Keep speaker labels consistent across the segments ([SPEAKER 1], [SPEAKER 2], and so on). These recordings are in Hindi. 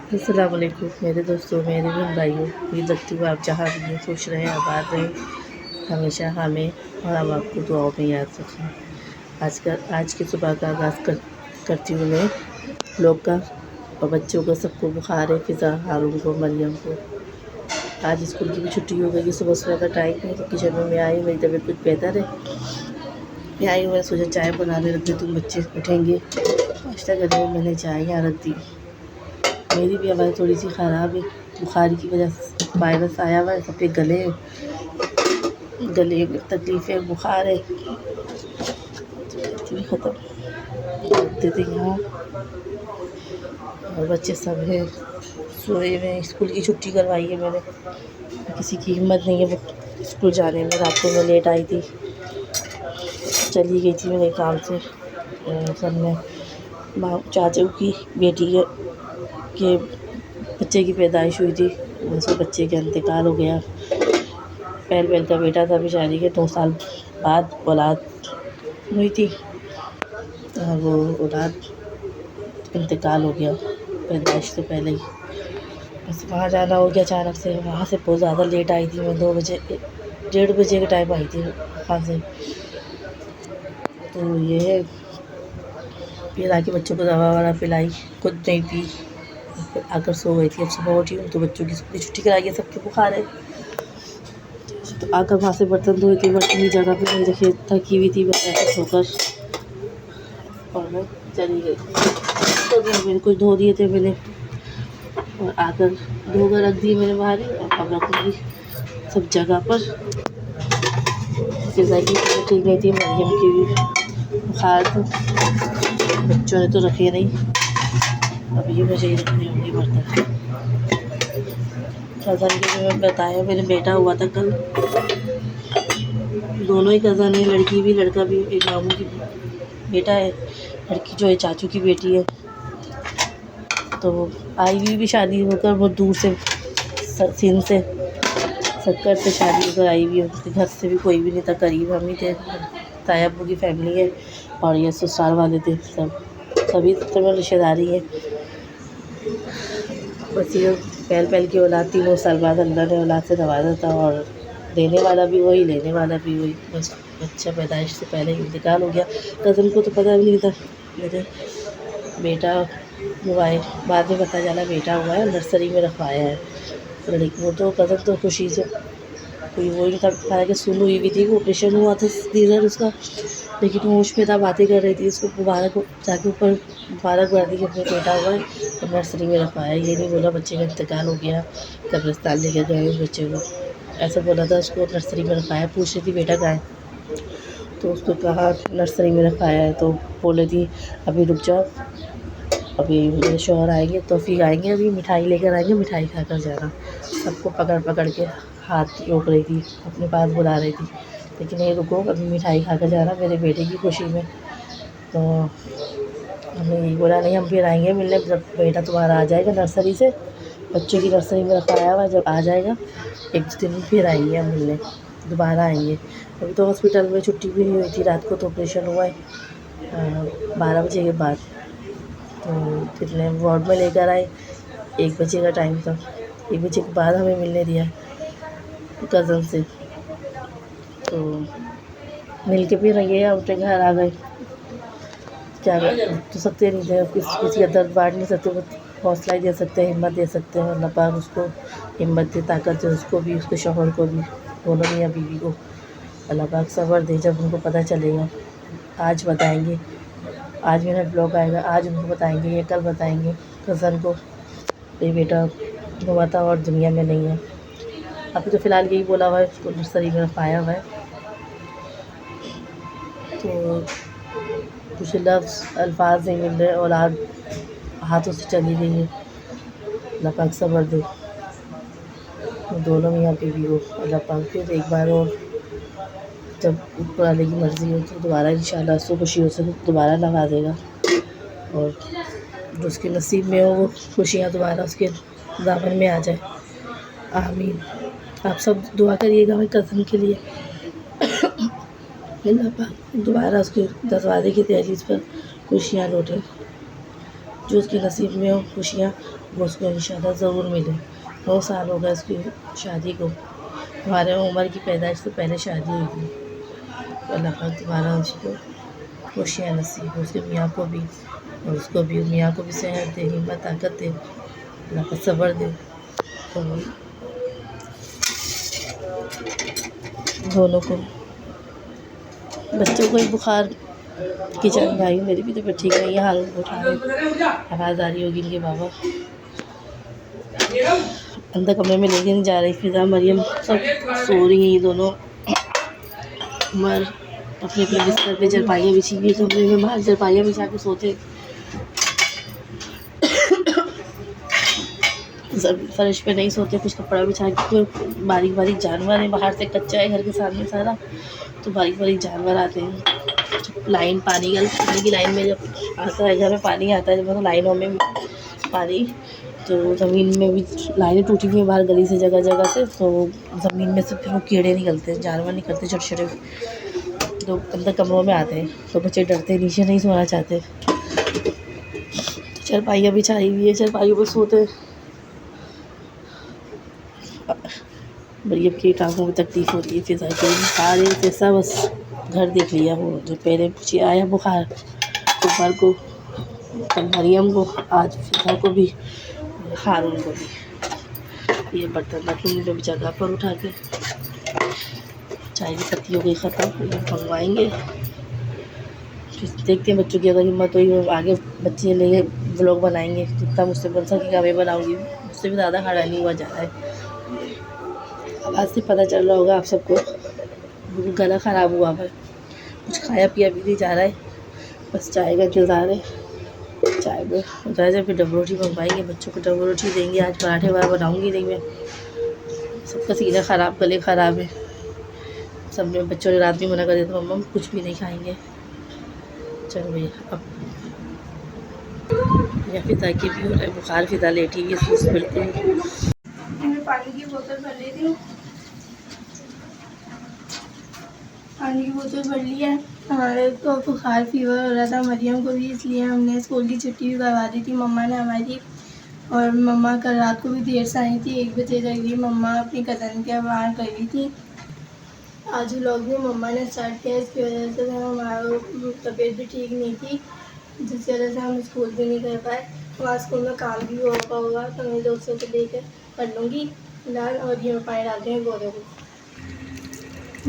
[SPEAKER 1] अस्सलाम वालेकुम मेरे दोस्तों, मेरे बहन भाइयों। उम्मीद रखती हूँ आप जहाँ भी हैं खुश रहें, आबाद रहें। हमेशा हमें और हम आपको दुआओं में याद रखें। आज की सुबह का आगाज़ करती हूँ मैं लोग का और बच्चों को सबको बुखार है। फ़िज़ा, हारून को, मरियम को। आज स्कूल की भी छुट्टी हो गई। सुबह सुबह का टाइम है तो किचन में मैं आई। मेरी तबीयत कुछ बेहतर है। मैं आई हूँ, सोचा चाय बनाने रख दी, तुम बच्चे उठेंगे। नाश्ता करने में मैंने चाय यहाँ रख दी। मेरी भी आवाज़ थोड़ी सी ख़राब है, बुखार की वजह से वायरस आया हुआ है। सबके गले में तकलीफ़ है, बुखार है। भी ख़त्म रखते थे यहाँ और बच्चे सब हैं सोए हुए। स्कूल की छुट्टी करवाई है मैंने। किसी की हिम्मत नहीं है वो स्कूल जाने में। रात को मैं लेट आई थी, चली गई थी मेरे काम से। सब में चाचू की बेटी के बच्चे की पैदाइश हुई थी। उस बच्चे का इंतकाल हो गया। पहल का बेटा था बेचारी के, 2 साल बाद औलाद हुई थी और वो औलाद इंतकाल हो गया पैदाइश से पहले ही। बस वहाँ जाना हो गया अचानक से। वहाँ से बहुत ज़्यादा लेट आई थी मैं, 2 बजे 1:30 बजे के टाइम आई थी वहाँ से। तो ये है, फिर आके बच्चों को दवा ववा पिलाई, खुद नहीं पी, फिर आकर सो गई थी। अब सुबह उठी हूँ तो बच्चों की स्कूल छुट्टी कराई है, सबके बुखार है। तो आकर वहाँ से बर्तन धोए थे, बर्तन की जगह पे मेरी रखी थकी हुई थी, बस ऐसे सोकर और मैं चली गई। तो मैंने कुछ धो दिए थे मैंने और आकर धोकर रख दिए मैंने बाहर ही। अब रखूँगी सब जगह पर। फिज़ा की तबीयत ठीक नहीं थी, मरियम की भी बुखार था। बच्चों ने तो रखे नहीं, अब ये मुझे ही रखने होंगे बर्तन। कज़न के जो मैं बताया, मेरे बेटा हुआ था कल। दोनों ही कज़न है, लड़की भी लड़का भी। एक मामू की बेटा है, लड़की जो है चाचू की बेटी है। तो आई हुई भी शादी होकर बहुत दूर से, सिंध से, सक्कर से शादी होकर आई हुई है। उसके घर से भी कोई भी नहीं था, करीब हम ही थे। ताया अब्बू की फैमिली है और ये ससुराल वाले थे, सभी तरह रिश्तेदारी है। बस ये पहल की औलाद थी। 9 साल बाद अल्लाह ने औलाद से नवाजा था और देने वाला भी वही, लेने वाला भी वही। बस बच्चा पैदाइश से पहले ही इंतकाल हो गया। कज़न को तो पता भी नहीं था मेरे बेटा हुआ है। बाद में पता चला बेटा हुआ है, नर्सरी में रखवाया है लड़की। वो तो कज़न तो खुशी से कोई वो नहीं था। हालांकि सुन हुई भी थी, ऑपरेशन हुआ था सीजर उसका, लेकिन वो होश में था, बातें कर रही थी। उसको मुबारक जाके ऊपर मुबारकबादी कि अपने बेटा हुआ है तो नर्सरी में रखवाया। ये नहीं बोला बच्चे का इंतकाल हो गया, कब्रिस्तान लेके गए बच्चे को, ऐसा बोला था। उसको नर्सरी में रखवाया। पूछ रही थी बेटा कहाँ है, तो उसको कहा नर्सरी में रखवाया है। तो बोले थी अभी रुक जाओ, अभी मेरे शौहर आएंगे तो फिर आएंगे, अभी मिठाई लेकर आएंगे, मिठाई खाकर जाना। सबको पकड़ पकड़ के हाथ रोक रही थी, अपने पास बुला रही थी, लेकिन नहीं रुको, अभी मिठाई खाकर जाना मेरे बेटे की खुशी में। तो हमने यही बोला नहीं, हम फिर आएंगे मिलने जब बेटा तुम्हारा आ जाएगा नर्सरी से। बच्चों की नर्सरी में रखवाया हुआ, जब आ जाएगा 1 दिन फिर आएंगे हम मिलने, दोबारा आएंगे। अभी तो हॉस्पिटल में छुट्टी भी नहीं हुई थी, रात को तो ऑपरेशन हुआ है 12 बजे के बाद। तो कितने वार्ड में लेकर आए, 1 बजे का टाइम था। 1 बजे के बाद हमें मिलने दिया कज़न से। तो मिल के फिर ये अपने घर आ गए। क्या कर तो सकते नहीं थे, किसी का दर्द बांट नहीं सकते, हौसला ही दे सकते हैं, हिम्मत दे सकते हैं। अल्लाह पाक उसको हिम्मत दे, ताकत दे, उसको भी, उसके शौहर को भी, दोनों मियाँ बीवी को। अल्लाह पाक सब्र दे। जब उनको पता चलेगा आज बताएंगे, आज मेरा ब्लॉग आएगा, आज उनको बताएंगे, ये कल बताएंगे कज़न को ये बेटा हुआ था और दुनिया में नहीं है। अभी तो फ़िलहाल यही बोला हुआ है, उसको नर्सरी में रखवाया हुआ है। तो कुछ लफ्ज़ अल्फाज नहीं मिल रहे, औलाद हाथों से चली गई है। अल्लाह पाक सब्र दे दोनों मियाँ बीवी को। अल्लाह पाक फिर एक बार और जब ऊपर वाले की मर्ज़ी हो तो दोबारा इंशाल्लाह उसको खुशियों से दोबारा लगा देगा, और जो उसके नसीब में हो वो खुशियाँ दोबारा उसके दामन में आ जाए। आमीन। आप सब दुआ करिएगा मेरे कज़न के लिए, अल्लाह पाक दोबारा उसके दरवाज़े की दहलीज पर खुशियाँ लौटे। जो उसकी नसीब में हो खुशियाँ वो उसको इंशाल्लाह ज़रूर मिले। 9 साल हो गए उसकी शादी को। हमारे उम्र की पैदाइश से पहले शादी हुई थी। तो अल्लाह पाक दोबारा उसको खुशियाँ नसीब हो, उसके मियाँ को भी और उसको भी, मियाँ को भी सेहत दे, हिम्मत ताकत दे, अल्लाह पाक सब्र दे। तो दोनों को, बच्चों को ही बुखार की चढ़ आई, मेरी भी तबीयत ठीक नहीं है, हाल उठा रहे, आवाज़ आ रही होगी इनके बाबा। अंदर कमरे में लेके नहीं जा रही, फिजा मरियम सब सो रही हैं ये दोनों। उमर अपने अपने बिस्तर पे चरपाइयाँ बिछी हुई कमरे में, बाहर चरपाइयाँ बिछा के सोते। फर्श पे नहीं सोते, कुछ कपड़ा बिछा के। बारीक बारीक जानवर हैं, बाहर से कच्चा है घर के सामने सारा, तो बारीक बारीक जानवर आते हैं। लाइन पानी की लाइन में जब आता है, घर में पानी आता है, जब मतलब लाइनों में पानी, तो ज़मीन में भी लाइनें टूटी हुई हैं बाहर गली से, जगह जगह से, तो ज़मीन में से फिर वो कीड़े निकलते हैं, जानवर निकलते छोटे छोटे, तो अंदर कमरों में आते हैं। तो बच्चे डरते, नीचे नहीं सोना चाहते, चरपाइयाँ बिछाई हुई है, चरपाइयों पर सोते। मरियम की टांगों में तकलीफ़ होती है, फिजा के बुखार है, जैसा बस घर देख लिया वो, जो पहले पूछे आया बुखार दोपहर को, कल मरियम को, आज फिजा को भी, हारून को भी। ये बर्तन रख लूँगी भी जगह पर उठा के। चाय की पत्ती हो गई ख़त्म, मंगवाएंगे। फिर देखते हैं बच्चों की अगर हिम्मत हुई वो आगे बच्चे लेंगे, व्लॉग बनाएंगे, जितना मुझसे बन सकेगा मैं बनाऊँगी। मुझसे भी ज़्यादा खड़ा नहीं हुआ जा रहा है, आवाज़ से पता चल रहा होगा आप सबको, गला ख़राब हुआ है, कुछ खाया पिया भी नहीं जा रहा है, बस चाय का इंतज़ार है। चाय में उतर जाए, फिर डबल रोटी मंगवाएंगे, बच्चों को डबल रोटी देंगे। आज पराठे वगैरह बनाऊँगी नहीं मैं, सबका सीना ख़राब, गले ख़राब है सब में। बच्चों ने रात भी मना कर दिया तो मम्मा कुछ भी नहीं खाएंगे। चलो भैया, अब या फिजा की भी हो रहा है बुखार, फिजा लेटी है बिल्कुल।
[SPEAKER 2] मैं पानी की बोतल भर लेती हूँ, पानी की बोतल भर लिया है। हमारे को बुखार फीवर हो रहा था, मरियम को भी, इसलिए हमने स्कूल की छुट्टी भी करवा दी थी मम्मा ने हमारी। और मम्मा कल रात को भी देर से आई थी, 1 बजे तक मम्मा अपनी कज़न के वहाँ गई थी। आज व्लॉग भी मम्मा ने स्टार्ट किया, इसकी वजह से हमारा तबीयत भी ठीक नहीं थी, जिसकी वजह से हम स्कूल भी नहीं कर पाए। वहाँ स्कूल में काम भी होगा तो मैं दोस्तों को लेकर कर लूँगी फिलहाल। और ये पानी डालते हैं पौधों को।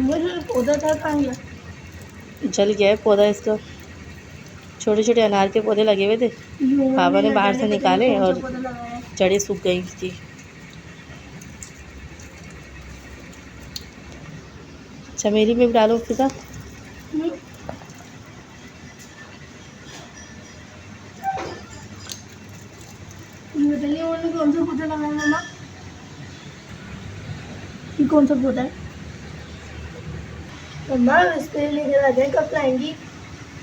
[SPEAKER 2] मुझे पौधा था कहाँ गया?
[SPEAKER 1] जल गया है पौधा इसका, छोटे छोटे अनार के पौधे लगे हुए थे, पापा ने बाहर से निकाले और जड़ें सूख गई इसकी। चमेली में भी डालो फिजा।
[SPEAKER 2] बताइए उन्होंने कौन सा पौधा लगाया मम्मा? ये कौन सा पौधा है मम्मा? इस पे लेकर आ जाए, कब लाएंगी?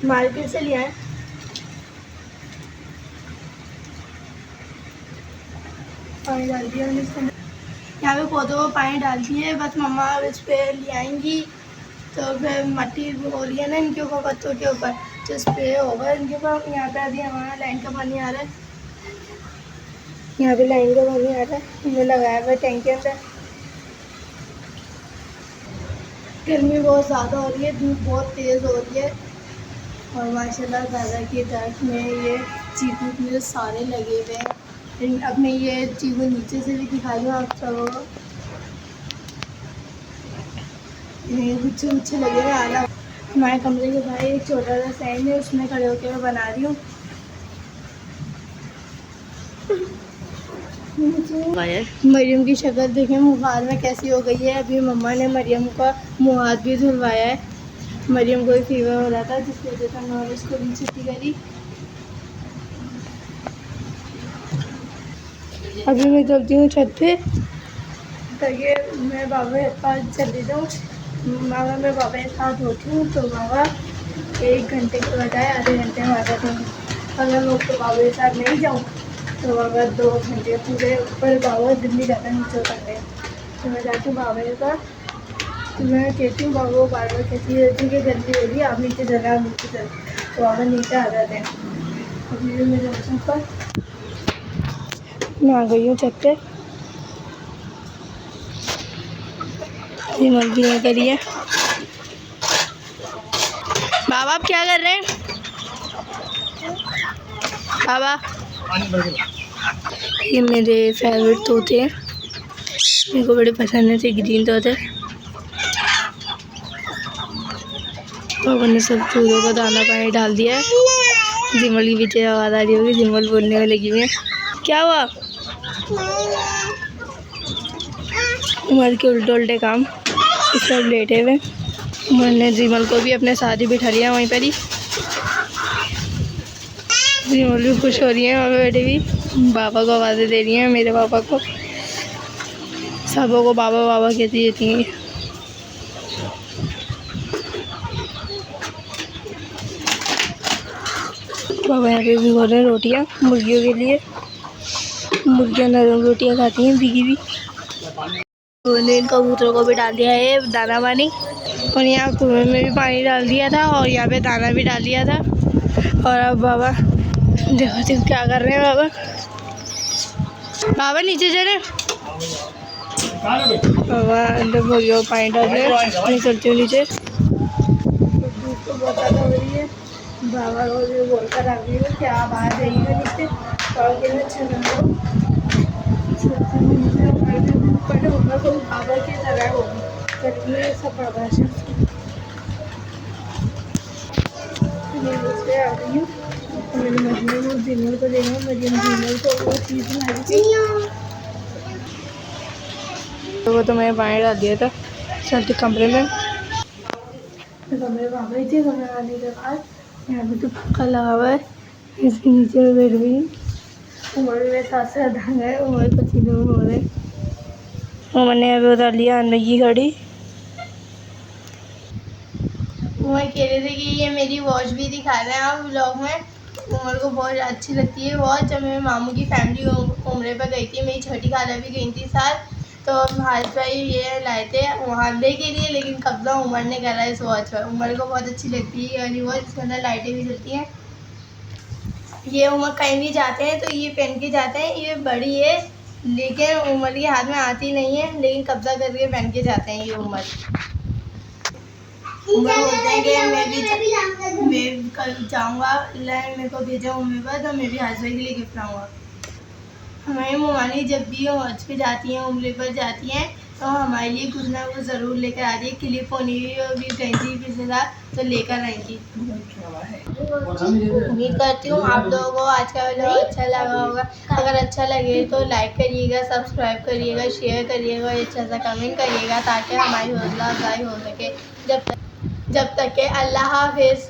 [SPEAKER 2] मार्केट से ले आए। पानी डाल दिया मैंने इसके अंदर, यहाँ पे पौधों को पानी डाल दिए, बस मम्मा अब इस पे ले आएंगी। तो फिर मट्टी हो रही है ना इनके ऊपर, पत्तों के ऊपर, तो स्प्रे होगा इनके ऊपर। यहाँ पे अभी हमारा लाइन का पानी आ रहा है, यहाँ पे लाइन का पानी आ रहा है, हमने लगाया हुआ है टैंक के अंदर। गर्मी बहुत ज़्यादा हो रही है, धूप बहुत तेज़ हो रही है, और माशाल्लाह दादा के दरख्त में ये चीकू इतने सारे लगे हुए हैं। अब मैं ये चीकू नीचे से भी दिखा दूँ आप सबको, गुच्छे गुच्छे लगे हुए आला। हमारे कमरे के बाहर एक छोटा सा सैंड है, उसमें खड़े होकर मैं बना रही हूँ। मरियम की शक्ल देखें बुखार में कैसी हो गई है। अभी मम्मा ने मरियम का मुँह हाथ भी धुलवाया है, मरियम को भी फीवर हो रहा था जिसकी वजह से हमने उसको भी छुट्टी करी। अभी मैं चलती हूँ छत पे, ताकि मैं बाबा के पास चली जाऊँ। मामा मैं बाबा के साथ होती हूँ, तो बाबा 1 घंटे के बजाय आधे घंटे में आ जाते हैं। अगर मैं तो बाबा के साथ नहीं जाऊँ तो बाबा 2 घंटे पूरे, ऊपर बाबा दिल्ली जाता है नीचे उतरते हैं, तो मैं जाती हूँ बाबा के पास। तो मैं कहती हूँ बाबा को बार बार कहती रहती है कि जल्दी जल्दी आप नीचे चले, आप नीचे चले, तो बाबा नीचे आ जाते हैं। अभी मेरे ऑप्शन पर मैं आ गई हूँ छत पे। मर्जी नहीं करिए। बाबा आप क्या कर रहे हैं? बाबा ये मेरे फेवरेट तोते हैं, मेरे को बड़े पसंद है, ग्रीन तोते। बाबा ने सब चूज़ों को दाना पानी डाल दिया है। जिमल की पीछे आवाज़ आ रही होगी, जिमल बोलने में लगी हुई है। क्या हुआ? उमर के उल्टे उल्टे काम, सब लेटे हुए। उमर ने जिमल को भी अपने साथ ही बिठा लिया वहीं पर ही। जिमल भी खुश हो रही है, वहाँ पे बैठे भी बाबा को आवाज़ें दे रही हैं, मेरे पापा को, सबों को बाबा बाबा कहती रहती हैं। बाबा यहाँ पे भिगो रहे हैं रोटियाँ मुर्गियों के लिए। मुर्गियाँ नरम रोटियाँ खाती हैं भीगी भी। उन्होंने इन कबूतरों को भी डाल दिया है दाना पानी, और यहाँ कुएं में भी पानी डाल दिया था और यहाँ पे दाना भी डाल दिया था। और अब बाबा देखो क्या कर रहे हैं। बाबा बाबा नीचे चले। बाबा अंदर मुर्गियों को पानी डाल दिया। मैं चलती हूँ नीचे। धूप तो बहुत ज़्यादा हो रही है। बाबा को जो बोल कर आ गई हूँ, क्या बात है ये नीचे और कितना अच्छा लग रहा है। उम्र को बाबा की तरह होगी, करती है सब प्रभाषण। आ गई हूँ, मेरे मजनू और जिमल को देना। मरियम जिमल को वो चीज़ लाई थी, तो वो तो मैंने पानी डाल दिया था। चलते कमरे में। कमरे में आ गई थी। कमरे आने के बाद यहाँ पे तो पक्का लगा हुआ है, इसके नीचे में बैठ गई। उमर मेरे साथ साथ आ गए। उमर पसीने में हो रहे। उमर ने अभी उतार लिया अंदर की घड़ी। उमर कह रहे थे कि ये मेरी वॉच भी दिखा रहे हैं आप व्लॉग में। उमर को बहुत अच्छी लगती है वॉच। जब मैं मामू की फैमिली उम्रे पर गई थी, मेरी छोटी खाला भी गई थी साथ, तो हाथ भाई ये लाए थे वहाँ के लिए, लेकिन कब्जा उमर ने करा इस वॉच पर। उमर को बहुत अच्छी लगती है ये वॉच। इसके अंदर लाइटें भी जलती हैं। ये उमर कहीं भी जाते हैं तो ये पहन के जाते हैं। ये बड़ी है लेकिन उमर के हाथ में आती नहीं है, लेकिन कब्जा करके पहन के जाते हैं ये उमर बोलते हैं कि मैं कल जाऊँगा, मेरे को भेजा उम्र पर, तो मैं भी हाजमा के लिए गिफ्ट लाऊँगा। हमारी ममानी जब भी हज पे जाती हैं, उम्र पर जाती हैं, तो हमारे लिए कुछ ना कुछ ज़रूर लेकर आती है। क्लिप होनी भी गई थी पिछले साल, तो लेकर आई थी। उम्मीद करती हूँ आप लोगों को आज का वीडियो अच्छा लगा होगा। अगर अच्छा लगे तो लाइक करिएगा, सब्सक्राइब करिएगा, शेयर करिएगा, अच्छा सा कमेंट करिएगा, ताकि हमारी हौसला अफजाई हो सके। जब तक के अल्लाह हाफिज़।